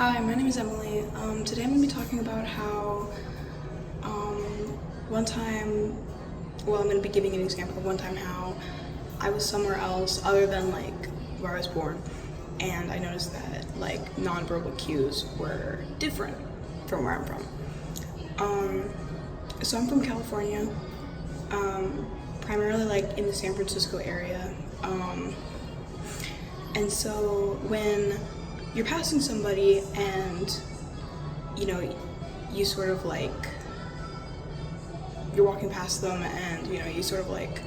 Hi, my name is Emily. Today I'm going to be talking about how one time, I'm going to be giving an example of one time how I was somewhere else other than like where I was born, and I noticed that like nonverbal cues were different from where I'm from. So I'm from California, primarily like in the San Francisco area, and so when you're passing somebody and you sort of like you're walking past them and you sort of like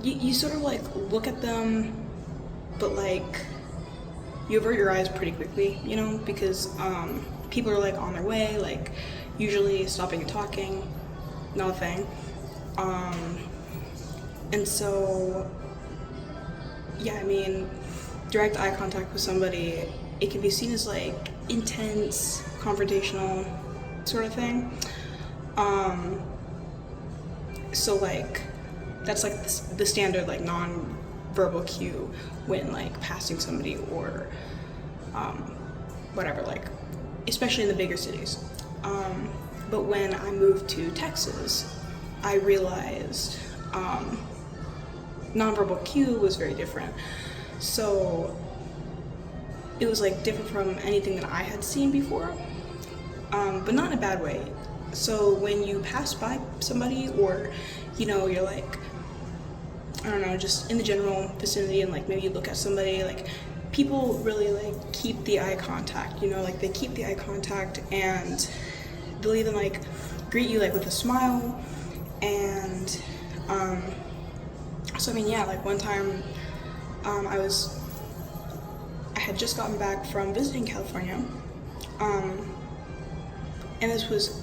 you sort of like look at them, but like you avert your eyes pretty quickly, because people are like on their way, like usually stopping and talking, not a thing. And so direct eye contact with somebody, it can be seen as like intense, confrontational sort of thing. So like that's like the standard like non-verbal cue when like passing somebody or whatever, like especially in the bigger cities. But when I moved to Texas, I realized nonverbal cue was very different. So it was like different from anything that I had seen before, but not in a bad way. So when you pass by somebody, or you're like, I don't know, just in the general vicinity, and like maybe you look at somebody, like people really like keep the eye contact, like they keep the eye contact and they'll even like greet you like with a smile. And so like one time I had just gotten back from visiting California, and this was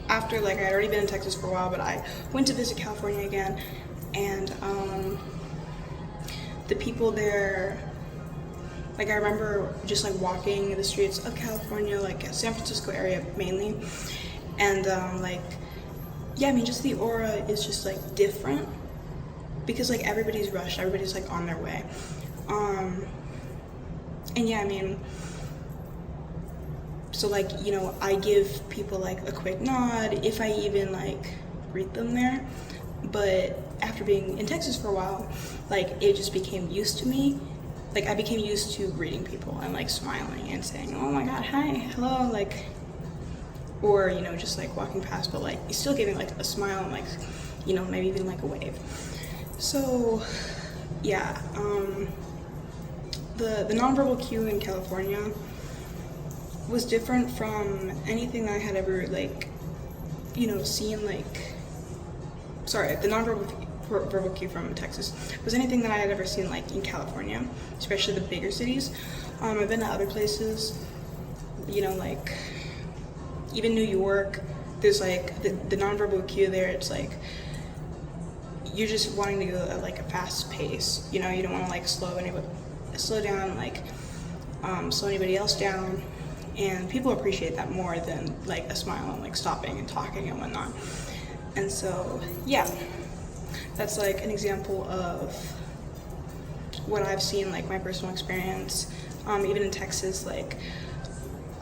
after like I had already been in Texas for a while, but I went to visit California again, and the people there, like I remember just like walking the streets of California, like San Francisco area mainly, and just the aura is just like different because like everybody's rushed, everybody's like on their way. So like, I give people like a quick nod if I even like greet them there. But after being in Texas for a while, like it just became used to me. Like I became used to greeting people and like smiling and saying, oh my God, hi, hello, like, or, just like walking past, but like still giving like a smile and like, maybe even like a wave. So yeah, the nonverbal cue in California was different from anything that I had ever like, seen, like, sorry, the nonverbal cue from Texas was anything that I had ever seen like in California, especially the bigger cities. I've been to other places, like even New York, there's like the nonverbal cue there, it's like you're just wanting to go at like a fast pace, you don't want to like slow down, like slow anybody else down, and people appreciate that more than like a smile and like stopping and talking and whatnot. And so yeah, that's like an example of what I've seen, like my personal experience. Even in Texas, like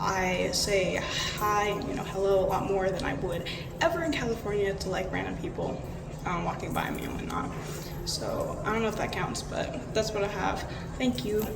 I say hi and hello a lot more than I would ever in California to like random people walking by me and whatnot. So I don't know if that counts, but that's what I have. Thank you.